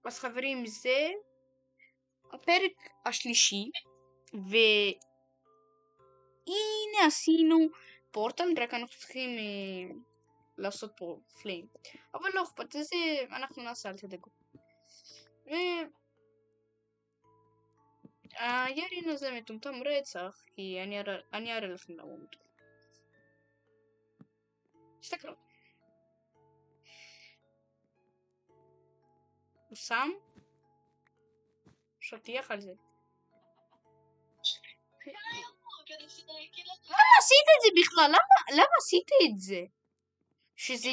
אז חברים, זה הפרק השלישי, והנה עשינו פורטל, רק אנחנו צריכים לעשות פה פליים, אבל לא אכפת, זה אנחנו נעשה, אל תדאגו. הירין הזה מטומטם רצח, כי אני אראה לכם למה הוא מטומטם. תסתכלו. הוא שם שטיח על זה. למה עשית את זה בכלל? למה עשית את זה? שזה...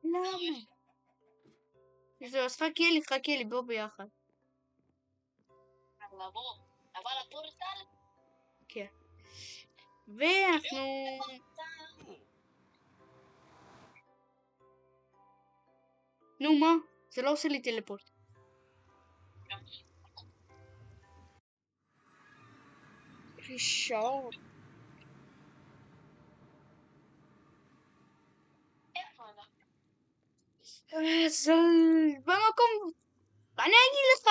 למה? זהו, אז חכה לי, בוא ביחד. אבל הפורטל? כן. ואנחנו... נו מה? זה לא עושה לי טלפורט. ראשון. איפה אנחנו? זה במקום... אני אגיד לך...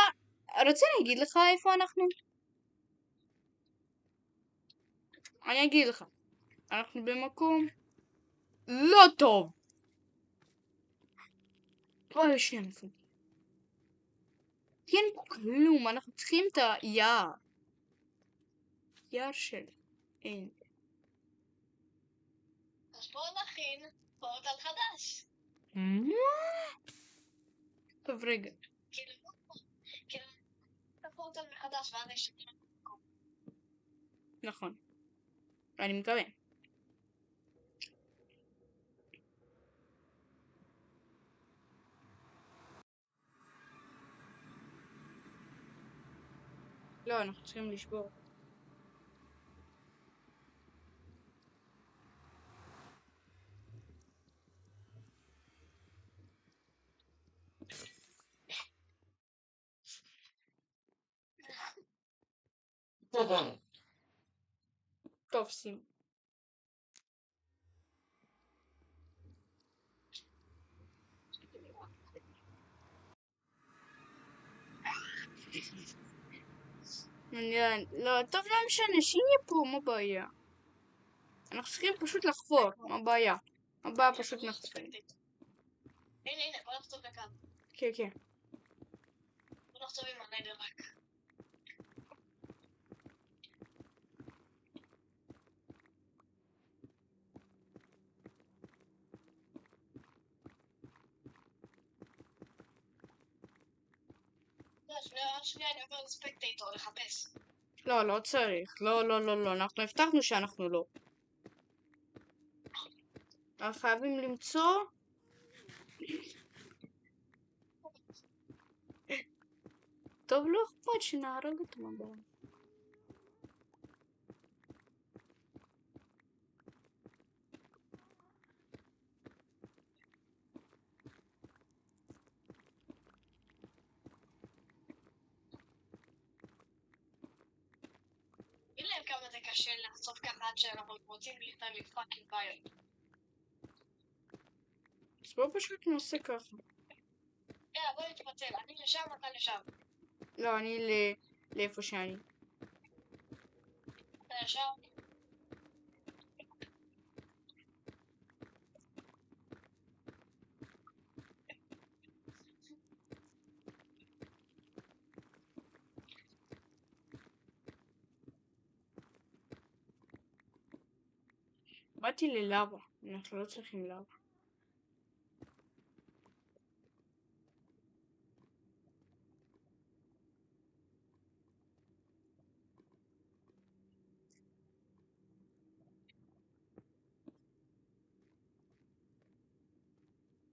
רוצה להגיד לך איפה אנחנו? אני אגיד לך. אנחנו במקום... לא טוב. אוי, שנייה נפל. אין פה כלום, אנחנו צריכים את היער. יער של... אין. אז בואו נכין פורטל חדש. מה? טוב, רגע. כאילו, פורטל מחדש ואז יש... נכון. אני מקווה. לא, אנחנו צריכים לשבור. טוב, שים. לא, טוב, לא משנה, שיהיה פה, מה הבעיה? אנחנו צריכים פשוט לחפור, מה הבעיה? מה הבעיה פשוט נחפור? הנה, בוא נחצוב לכאן. כן, כן. בוא נחצוב עם הנדר רק. שנייה, אני עובר לספקטייטור לחפש. לא, לא צריך. לא. אנחנו הבטחנו שאנחנו לא. אנחנו חייבים למצוא... טוב, לא אכפת שנהרג את המבט. אין להם כמה זה קשה לחצוב ככה עד שאנחנו רוצים לכתוב לי פאקינג בעיות. אז בוא פשוט נעשה ככה. יאללה, בוא נתפצל. אני לשם, אתה לשם. לא, אני לאיפה שאני. אתה לשם? באתי ללאבה. אנחנו לא צריכים לאבה.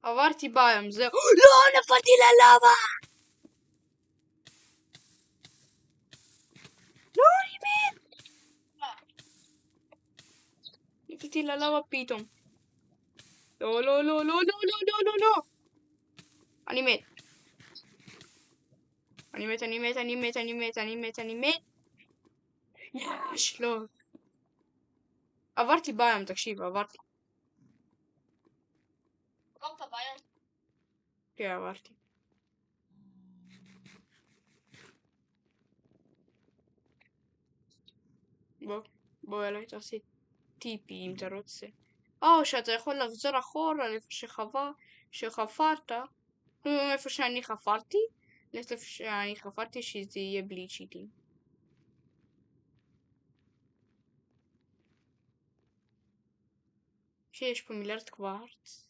עברתי ביום, זהו. לא, נפלתי ללאבה! לא, אני מת! נפלתי ללאבה פתאום. לא. אני מת. אני מת. יש, לא. עברתי ביום, תקשיב, עברתי. עברת ביום? כן, עברתי. בוא אליי, תעשי טיפי אם אתה רוצה. או שאתה יכול לחזור אחורה לאיפה שחפרת, איפה שאני חפרתי, לאיפה שאני חפרתי שזה יהיה בלי צ'יטים. שיש פה מיליארד קווארץ.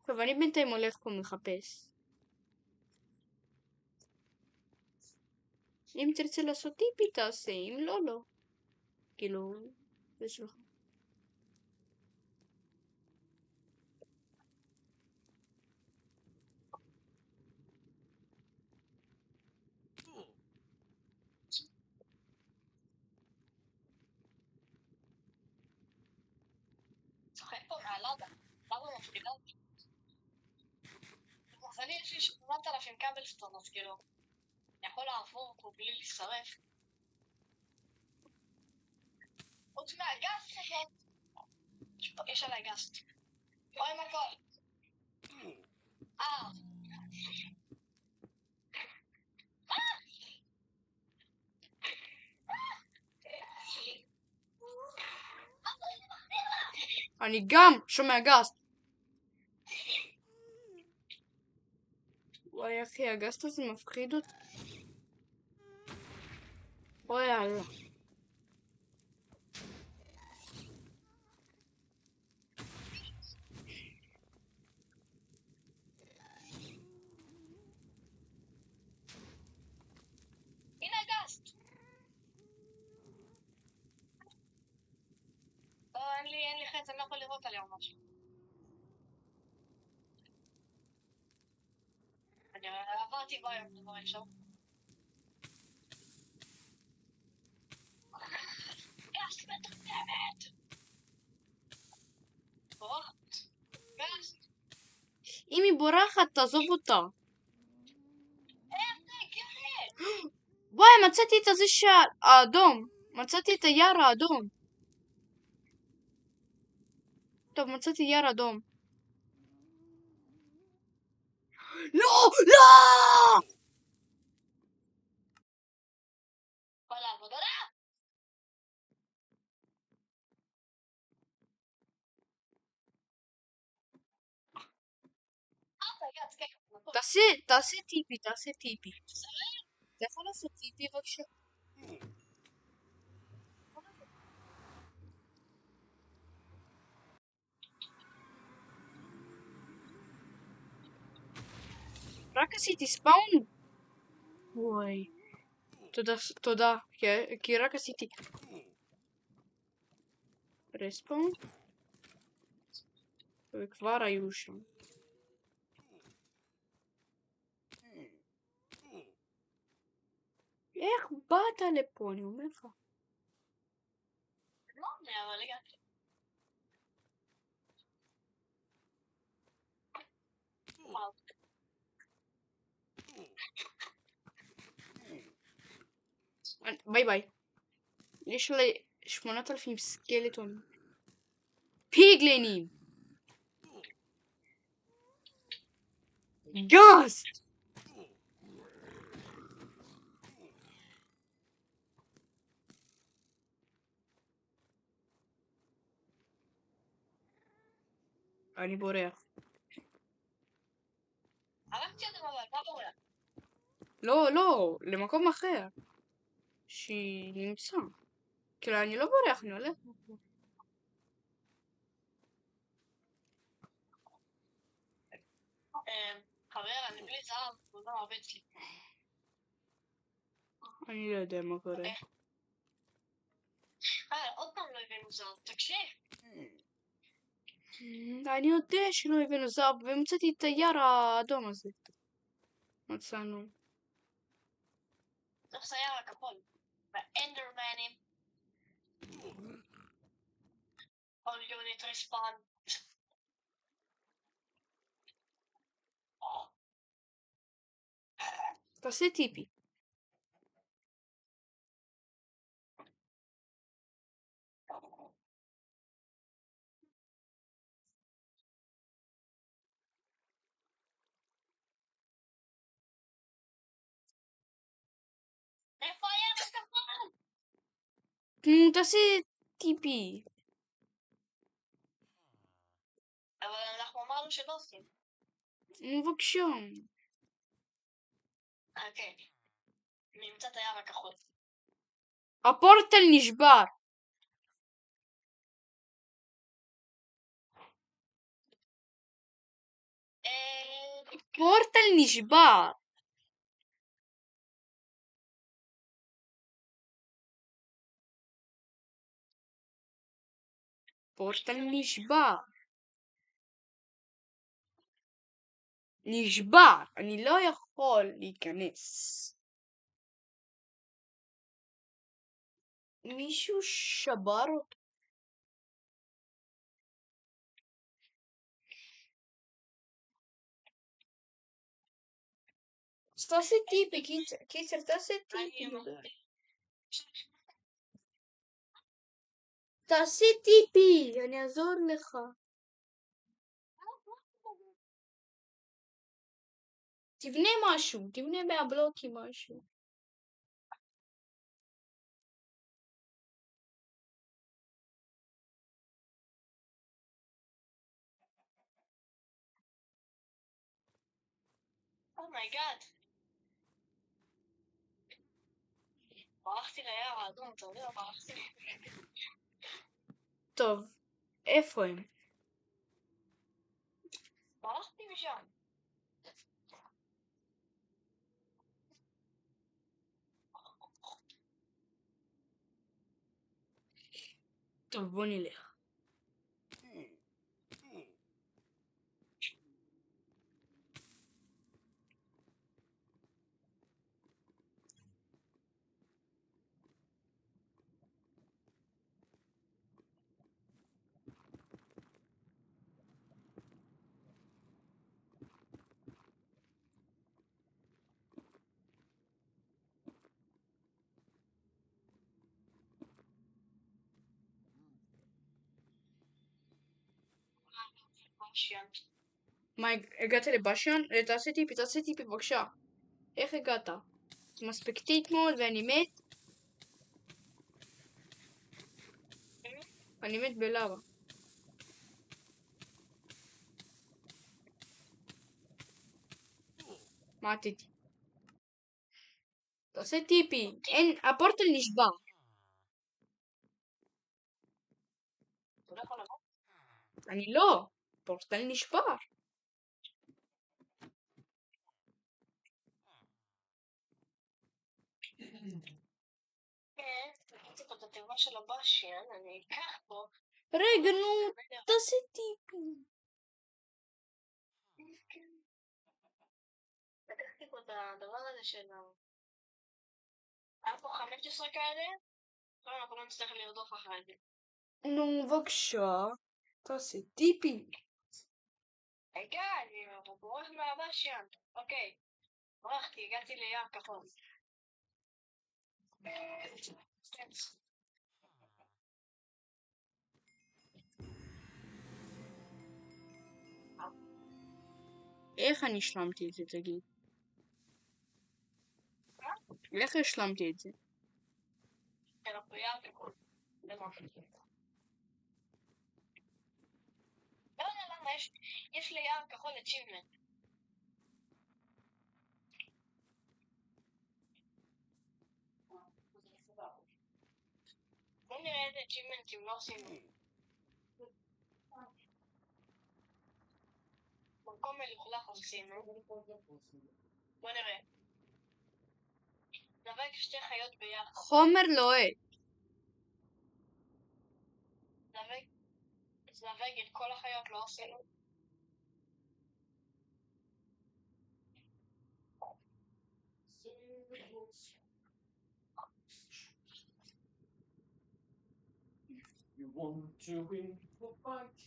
טוב, אני בינתיים הולך פה מחפש. אם תרצה לעשות טיפי תעשה, אם לא, לא. כאילו, זה שלך. צוחק פה מהלאדה. למה הוא מפחידה אותי? אז אני יש לי 8,000 קאבלסטון, אז כאילו, אני יכול לעבור פה בלי להישרף. חוץ מהגס הזאת. יש עליי גס. אוי מקול. אני גם שומע גסט. וואי אחי, הגסט הזה מפחיד אותי. אוי יאללה. הנה הגסט. לא, אין לי חץ, אני לא יכול לראות עליה או משהו. אני עברתי ביום דבר ראשון. גסט מתקדמת! בורחת. גסט! אם היא בורחת, תעזוב אותה. איך זה הגיוני? וואי, מצאתי את הזה האדום. מצאתי את היער האדום. טוב, מצאתי יער אדום. לא! לא! כל העבודה? תעשה טיפי, תעשה טיפי. אתה יכול לעשות טיפי בבקשה? רק עשיתי ספאון? וואי. תודה. כי רק עשיתי רספאון. וכבר היו שם. איך באת לפה, אני אומר לך. לא יודע, אבל הגעתי. ביי ביי. יש לי 8,000 סקלטונים. פיגלינים! גאסט! אני בורח. הלכתי עד אבל, מה קורה? לא, למקום אחר. שהיא נמצא. כאילו, אני לא בורח, אני הולך. חבר, אני בלי זהב, הוא לא מרביץ לי. אני לא יודע מה קורה. עוד פעם לא הבאנו זהב, תקשיב. אני יודע שלא הבאנו זהב, ומצאתי את היער האדום הזה. מצאנו. צריך לסייר הכחול. באנדרמנים. All unit respawn. תעשה טיפי. איפה היה הכחול? נו, תעשי טיפי. אבל אנחנו אמרנו שלא עושים. נו, בבקשה. כן. נמצא את היער הכחול. הפורטל נשבר. פורטל נשבר. פורטל נשבר. נשבר. אני לא יכול להיכנס. מישהו שבר אותו. אז תעשי טיפי, קיצר, תעשי טיפי. תעשי טיפי, אני אעזור לך. תבנה משהו, תבנה מהבלוקים משהו. אומייגאד. ברחתי ליער האדום, אתה יודע, ברחתי. טוב, איפה הם? ברחתי משם. טוב, בוא נלך. מה, הגעת לבשיון? תעשי טיפי, בבקשה. איך הגעת? מספיק טיט מאוד ואני מת? אני מת בלאבה. מתתי. תעשה טיפי. אין, הפורטל נשבר. אתה לא יכול לבוא? אני לא. הפורטל נשבר. כן, תקציב את התיבה של הבשיין, אני אקח פה. רגע, נו, תעשה טיפי. לקחתי פה את הדבר הזה של ה... היה פה 15 כאלה, עכשיו אנחנו לא נצטרך לרדוף אחרי זה. נו, בבקשה. תעשה טיפי. רגע, אני בורח מהבשיין. אוקיי, ברחתי, הגעתי ליער כחול. איך אני השלמתי את זה, תגיד? איך השלמתי את זה? אנחנו יער כחול. זה משהו. לא יודע למה יש ליער כחול achievement. בוא נראה איזה achievement לא עשינו. מקום מלוכלך עשינו. בוא נראה. דבק שתי חיות ביחד. חומר לוהט. דבק את כל החיות לא עשינו. You want to win the fight?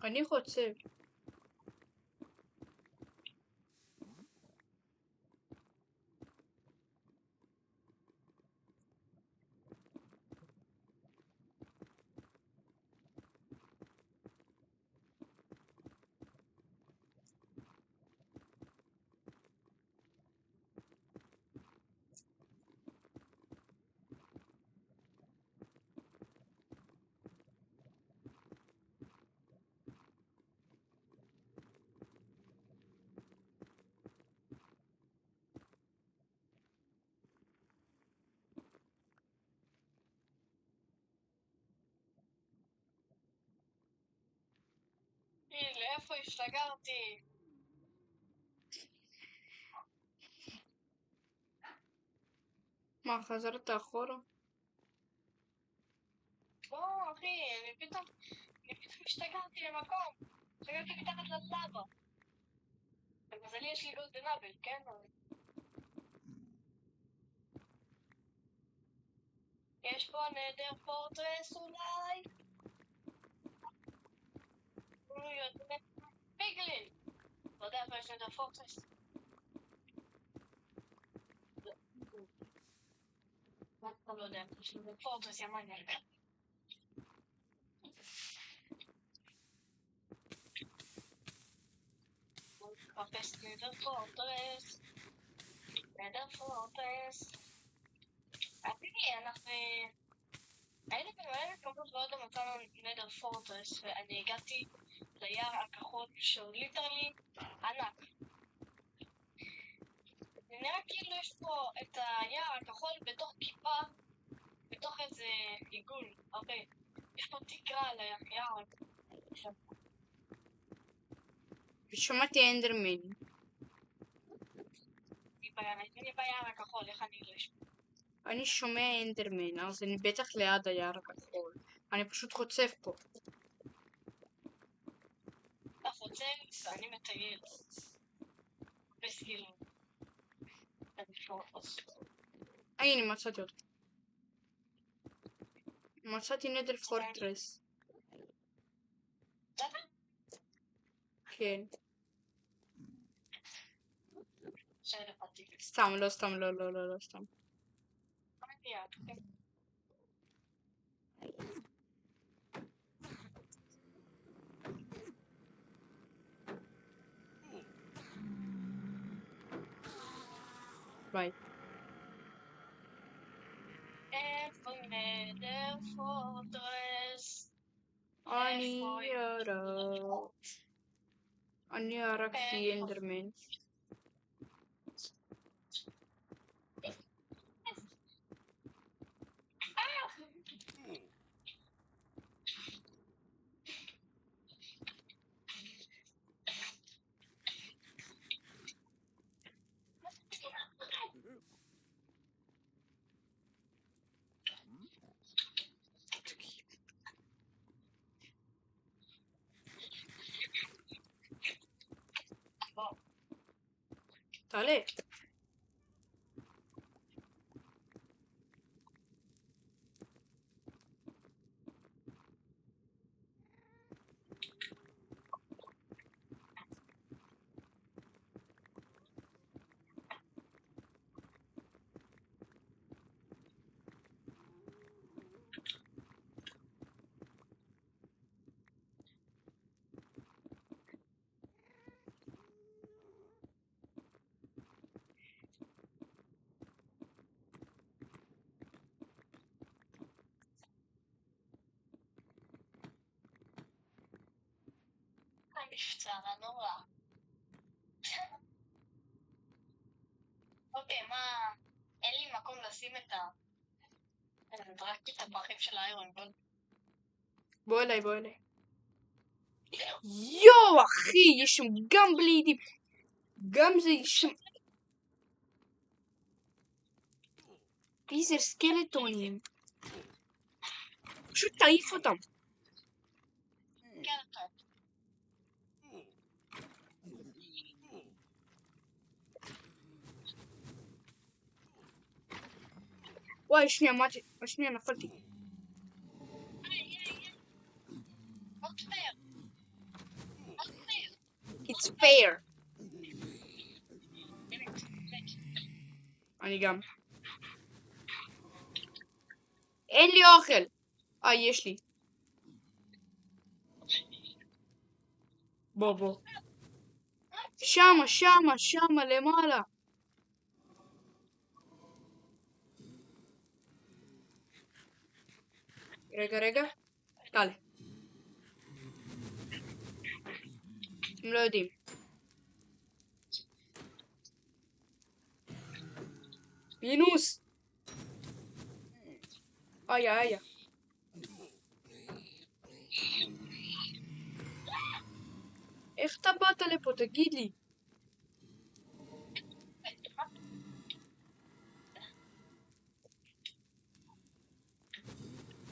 אני חוצב. לאיפה השתגרתי? מה, חזרת אחורה? לא, אחי, אני פתאום השתגרתי למקום. השתגרתי מתחת ללבה. למזלי יש לי גולדן אבל, כן? יש פה נדר פורטרס אולי? הוא יודע... פיגלין! לא יודע איפה יש נדר פורטרס. לא יודע, יש נדר פורטרס, יא מניאק. מחפש נדר פורטרס. נדר פורטרס. אנחנו... היינו במלא מקומות ועוד לא מצאנו נדר פורטרס, ואני הגעתי ליער הכחול שהוא ליטרלי ענק. זה נראה כאילו יש פה את היער הכחול בתוך כיפה, בתוך איזה עיגול, הרבה. יש פה תקרה על היער. ושמעתי אנדרמן. אני ביער הכחול, איך אני לא אשמע? אני שומע אנדרמן, אז אני בטח ליד היער הכחול. אני פשוט חוצב פה. אתה חוצב ואני מטייל. בסגילים. הנה, מצאתי אותו. מצאתי נדר פורטרס. כן. סתם, לא סתם, לא סתם. ביי. איפה נדר פורטרס? אני הרגתי אנדרמן. תעלה. המבצע הנורא. אוקיי, מה... אין לי מקום לשים את ה... רק את הפרחים של האיירון גולד. בוא אליי. יואו, אחי, יש שם גם בלידים. גם זה יש שם... איזה סקלטונים. פשוט תעיף אותם. כן, טוב. וואי, שנייה, נפלתי. not fair. It's fair. אני גם. אין לי אוכל. יש לי. בוא. שמה, למעלה. רגע. תעלה. הם לא יודעים. מינוס. איה. איך אתה באת לפה? תגיד לי.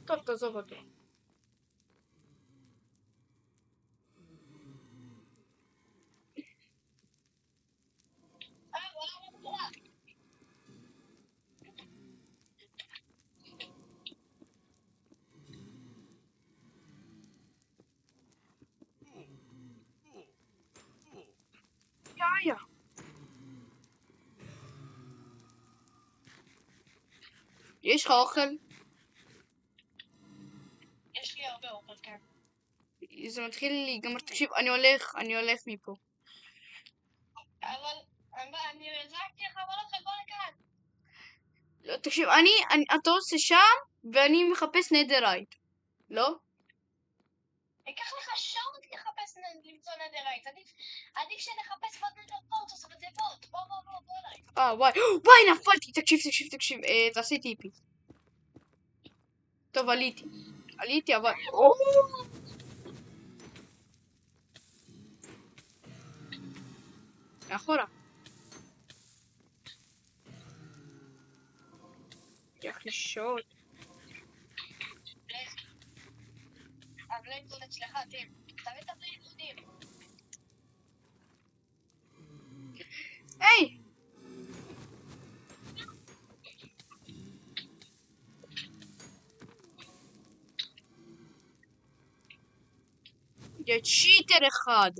טוב, תעזוב אותו. יא. יש לך אוכל? יש לי הרבה אוכל, כן. זה מתחיל להיגמר. תקשיב, אני הולך מפה. אבל אני זרקתי לך בלוכה, בוא לכאן. לא, תקשיב, אתה עושה שם, ואני מחפש נדרייט. לא? ייקח לך שעות למצוא נדרייט. עדיף שנחפש בנדר פורטוס, אבל זה בוט. בוא אליי. וואי, נפלתי. תקשיב. תעשה טיפי. טוב, עליתי, אבל... מאחורה. יח לי שעות. הבלייד אצלך, טים. תביא את הבלייד יהודים. היי! זה צ'יטר אחד.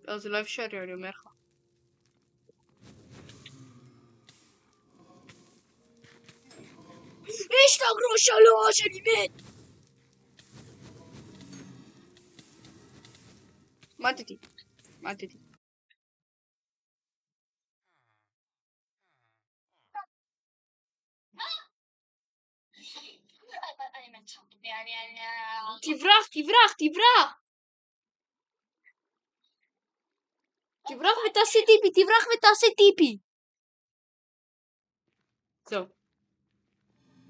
לא, זה לא אפשרי, אני אומר לך. השתגרו 3, אני מת! מתתי. אני מת שם. תברח! תברח ותעשה טיפי. זהו.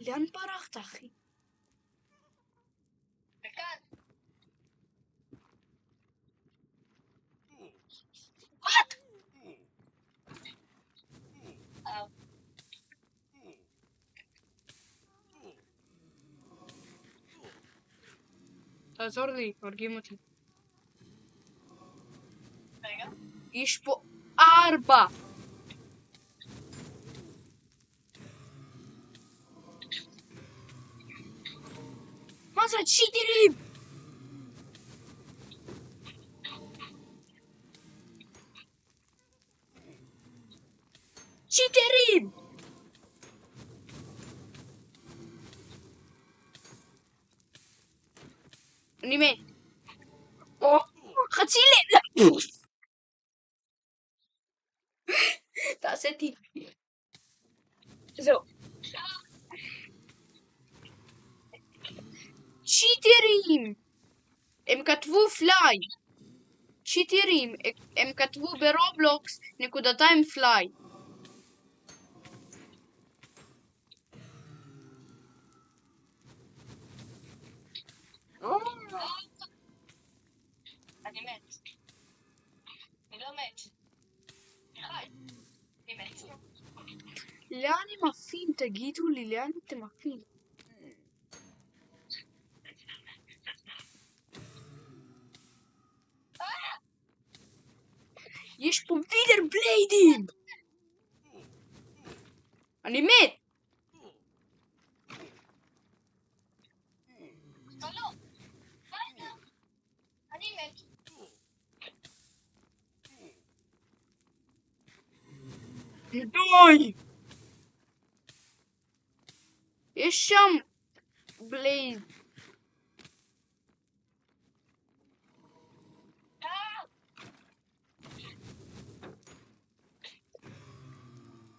לאן ברחת, אחי? וכאן. What? תעזור לי, הורגים אותי. רגע. יש פה 4. מה זה הצ'יטרים? צ'יטרים! אני מת. חצי לילה. תעשה טיפי. זהו. צ'יטרים! הם כתבו פליי. צ'יטרים. הם כתבו ברובלוקס נקודתיים פליי. אני מת. אני לא מת. אני חי. אני מת. לאן הם עפים? תגידו לי, לאן אתם עפים? יש פה וידר בליידים! אני מת! אתה לא. רגע. די! יש שם בלייז.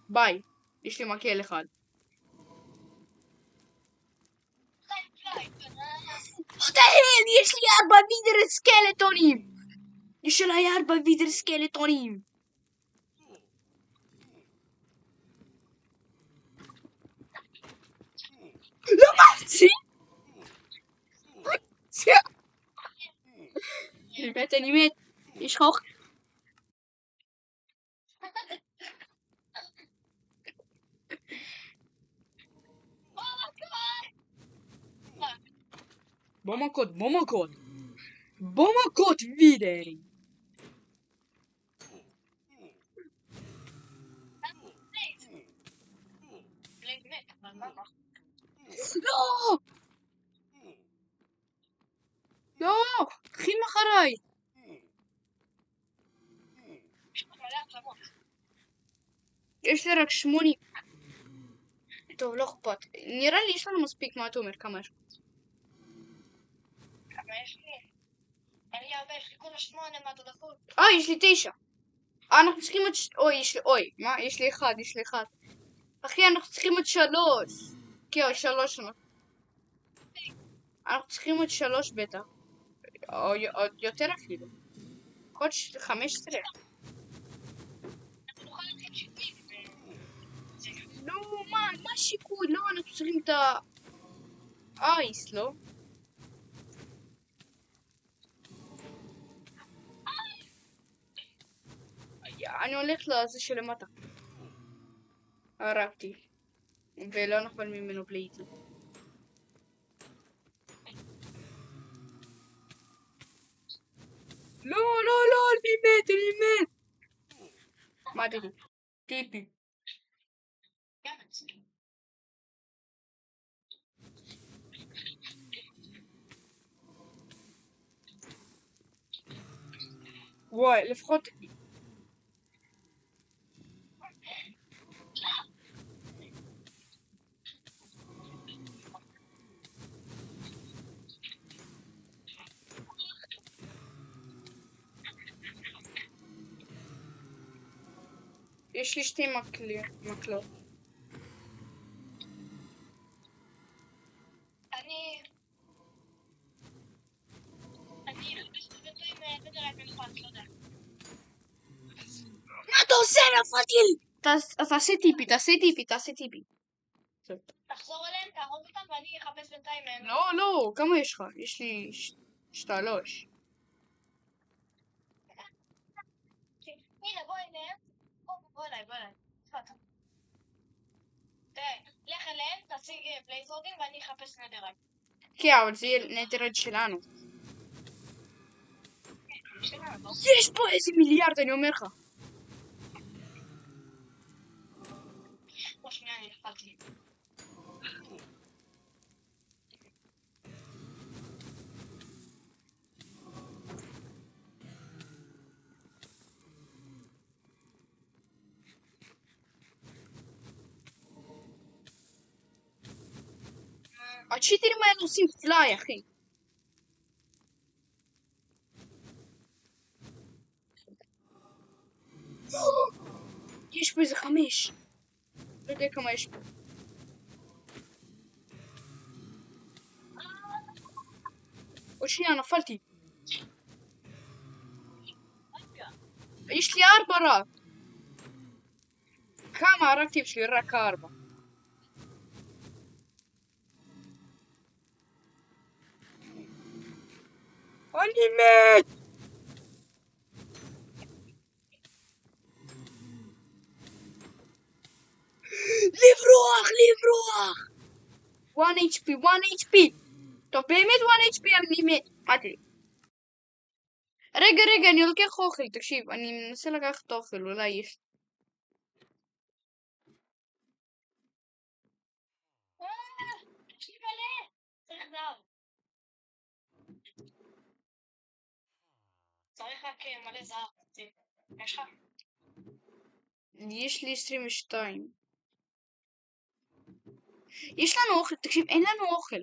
ביי. יש לי מקל אחד. What the hell? יש לי 4 וידר סקלטונים! יש עליי 4 וידר סקלטונים! למדתי! אני מת. יש חוך. בוא מכות וידרים. בלייד מת, אבל מה? לא! לא! אחים אחריי! יש פה מלא החלמות. יש לי רק 80. טוב, לא אכפת. נראה לי יש לנו מספיק, מה אתה אומר? כמה יש? כמה יש לי? אין לי הרבה, יש לי כולה 8 מהתודפות. יש לי 9. אנחנו צריכים עוד... אוי, מה? יש לי 1. אחי, אנחנו צריכים עוד 3. כן, עוד 3. אנחנו צריכים עוד 3 בטח. או עוד יותר אפילו. עוד 15. אנחנו נוכל להתחיל שיקולים. לא, מה שיקול? לא, אנחנו צריכים את האייס, לא? אני הולך לזה שלמטה. הרגתי. ולא נפל ממנו בלייד. לא, אני מת. מה תגיד? טיפי. גם אצלי. וואי, לפחות... יש לי 2 מקלות. אני אחפש בינתיים נדרייב מלחץ, לא יודע. מה אתה עושה? נפלתי לי! תעשה טיפי. תחזור אליהם, תהרוג אותם ואני אחפש בינתיים מהם. לא, כמה יש לך? יש לי 3. הנה, בוא אליהם. בוא אליי. תראה, לך אליהם, תשיג בלייזורדים ואני אחפש נדרייב. כן, אבל זה יהיה נטרד שלנו. יש פה איזה מיליארד, אני אומר לך. בוא שנייה, אני נפלתי. הצ'יטרים האלה עושים פליי, אחי. יש פה איזה 5. לא יודע כמה יש פה. עוד שנייה, נפלתי. יש לי 4 רק. כמה הרגתי? יש לי רק 4. אני מת! לברוח! 1 HP. טוב, באמת 1 HP אני מת. אמרתי. רגע, אני לוקח אוכל, תקשיב, אני מנסה לקחת אוכל, אולי יש. יש לי מלא! צריך זהב. צריך רק מלא זהב. יש לך? יש לי 22. יש לנו אוכל, תקשיב, אין לנו אוכל.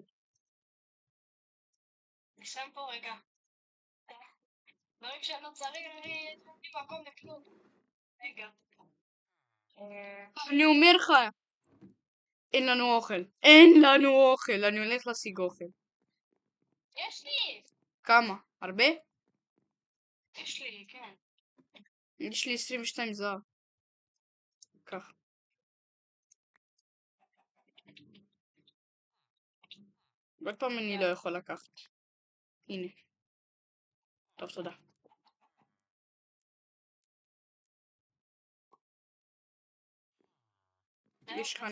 אני שם פה רגע. דברים שאני לא צריך, אין לי מקום לכלום. רגע. אני אומר לך, אין לנו אוכל. אין לנו אוכל, אני הולך להשיג אוכל. יש לי! כמה? הרבה? יש לי, כן. יש לי 22 זהב. ככה. עוד פעם אני לא יכול לקחת. הנה. טוב, תודה. יש לך...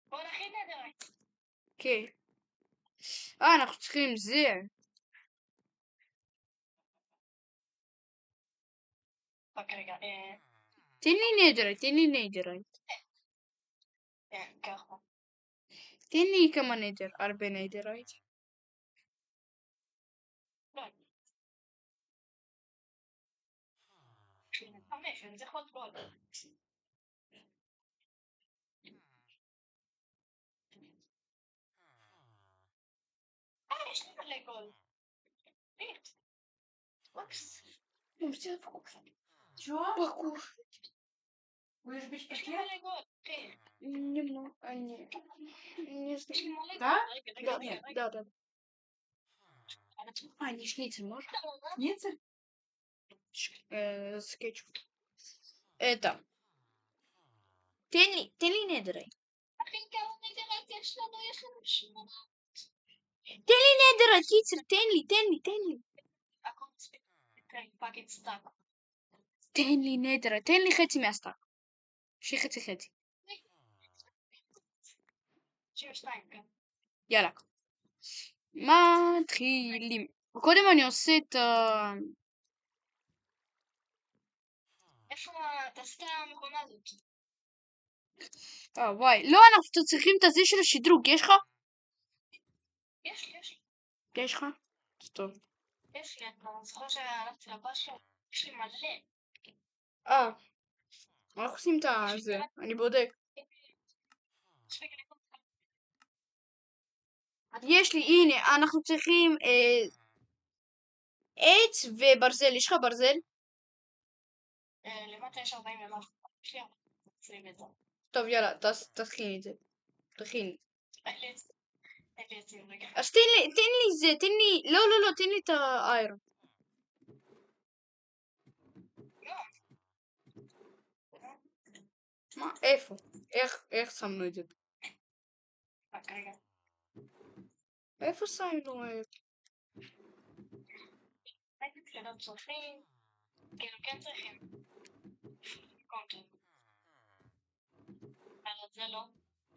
בוא נכין נדרייט. כן. אנחנו צריכים זה. רק רגע, תן לי נדרייט, תן לי נדרייט. ככה. תן לי כמה נדר, הרבה נדרייט. לא. 5, אני צריך עוד גול. יש לי מלא גול. ביט. אופס. Чё? Покушать. Будешь бить יש לי пакет? מלא גול. אחי. Немного, не יש לי знаю. מלא Да? גול. רגע, Нет. רגע. Да. Не шницель можно? Шницель? С кетчупом. Это. Тенли недерай. אחי, כמה נדרייט יש לנו? יש לנו 8. Тенли недерай, китер, тенли. הכל מספיק. כן, פאקינג סטאק. תן לי נדרה, תן לי חצי מהסטאק. שיהיה חצי. 62, כן. יאללה. מתחילים. קודם אני עושה את ה... איפה תעשי את המכונה הזאת? וואי. לא, אנחנו צריכים את הזה של השדרוג. יש לך? יש לי. יש לך? טוב. יש לי, אתה זוכר שהלכתי לבשל? יש לי מלא. אנחנו עושים את זה. אני בודק. יש לי, הנה, אנחנו צריכים עץ וברזל. יש לך ברזל? למטה יש 40 ומשהו. יש לי 20 את זה. טוב, יאללה, תכין את זה. תכין. אין לי עצים רגע. אז תן לי זה, לא, תן לי את האיירון. מה, איפה? איך שמנו את זה? רק רגע. איפה שמנו את זה? הייתי תחילות צופים. כאילו כן צריכים. מקום טוב. אבל זה לא.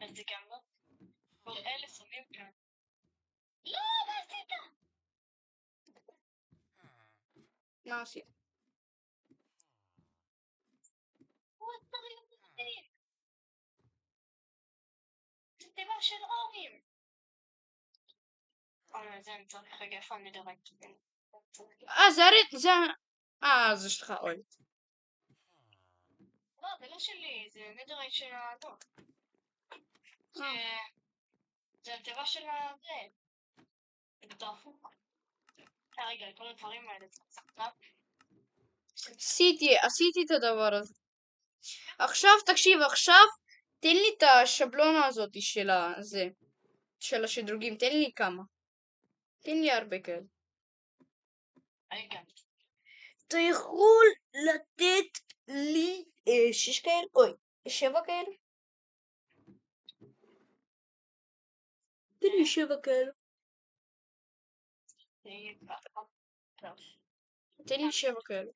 אז זה גם לא. כל אלה שמים כאן. לא, מה עשית? מה עשית? זה טבע של אורים. זה אני צריך רגע איפה אני דרקת. אז יש לך אוי. לא, זה לא שלי, זה נדרייט של הדוק. זה הטבע של הזה. זה דפוק. רגע, כל הדברים האלה זה קצת. עשיתי את הדבר הזה. עכשיו, תקשיב, עכשיו תן לי את השבלונה הזאת של השדרוגים, תן לי כמה. תן לי הרבה כאלה. רגע. אתה יכול לתת לי 6 כאלה? אוי, 7 כאלה? תן לי 7 כאלה. תן לי 7 כאלה.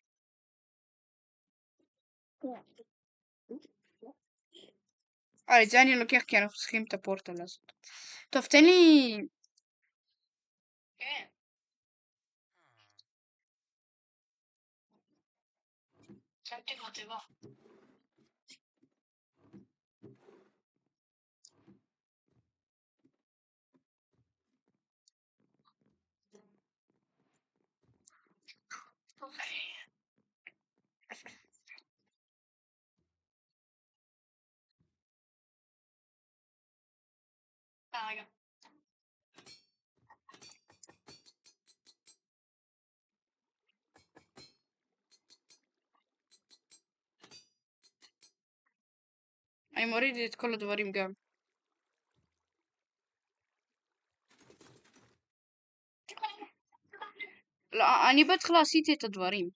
את זה אני לוקח כי אנחנו צריכים את הפורטל הזאת. טוב, תן לי... כן. שמתי בתיבה. רגע. אני מוריד את כל הדברים גם. לא, אני בהתחלה עשיתי את הדברים.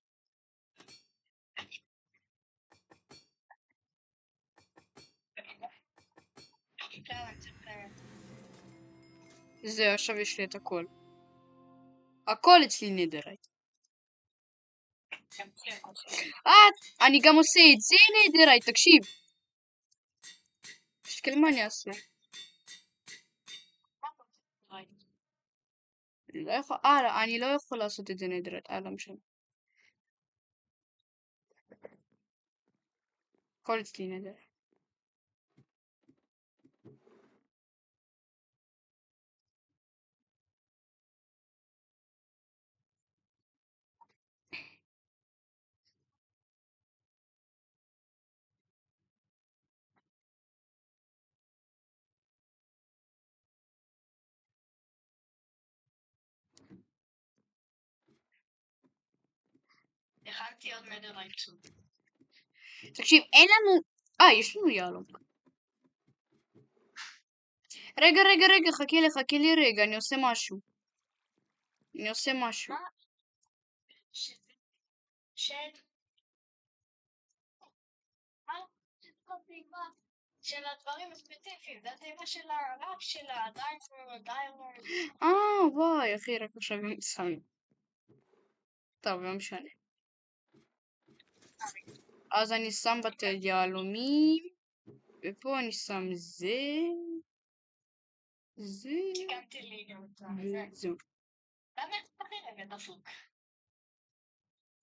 זהו, עכשיו יש לי את הכל. הכל אצלי נדרייט. אני גם עושה את זה נדרייט, תקשיב. תסתכל מה אני אעשה. לא יכול, אני לא יכול לעשות את זה נדרייט, לא משנה. הכל אצלי נדרייט. הכנתי עוד נדרייט. תקשיב, אין לנו... יש לנו יהלום. רגע, חכה לי רגע, אני עושה משהו. של הדברים הספציפיים, זה התיבה של הרב של הדיימונד. וואי, אחי, רק עכשיו אני שם. טוב, לא משנה. אז אני שם בתי יהלומים, ופה אני שם זה. שיקמתי לי גם את זהו. למה איך תחיר רגע דפוק?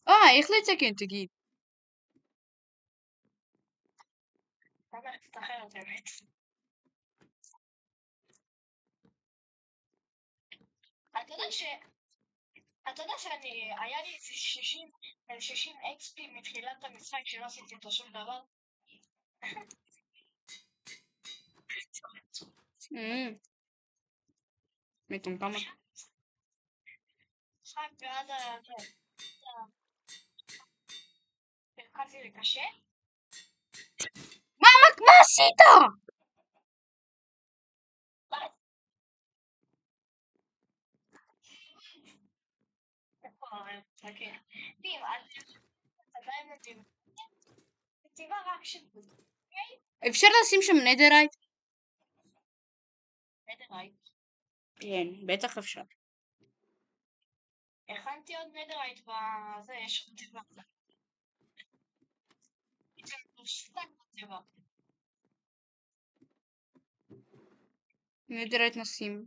איך לתקן, תגיד. למה איך תחיר את האמת? אתה יודע שאני, היה לי איזה 60 XP מתחילת המשחק שלא עשיתי איתו שום דבר? מטומטם. משחק ועד פרקזי לקשה? מה עשית? שים, עדיין מדהים. כתיבה רק של אפשר לשים שם נדרייט? נדרייט. כן, בטח אפשר. הכנתי עוד נדרייט בזה, יש חטיבה. יש לנו שתיים חטיבה. נדרייט נשים.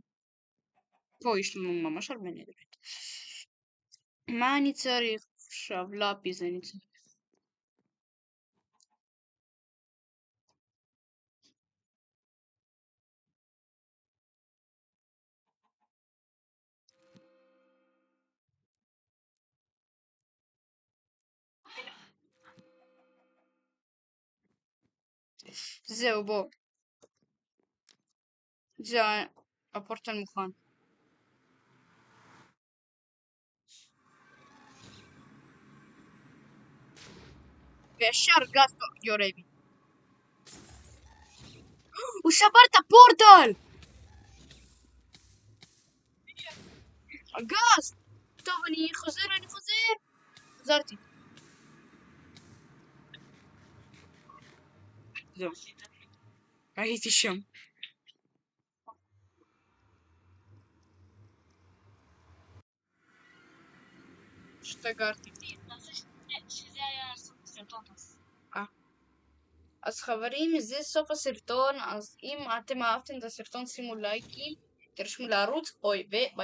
פה יש לנו ממש הרבה נדרייט. מה אני צריך עכשיו? לפיס אני צריך. זהו, בוא. זה הפורטל מוכן. וישר גז יורה בי. הוא שבר את הפורטל! הגז! טוב, אני חוזר. חזרתי. זהו. הייתי שם. השתגעתי. שזה היה סוף הסרטון. אז חברים, זה סוף הסרטון. אז אם אתם אהבתם את הסרטון, שימו לייקים, תרשמו לערוץ, ביי.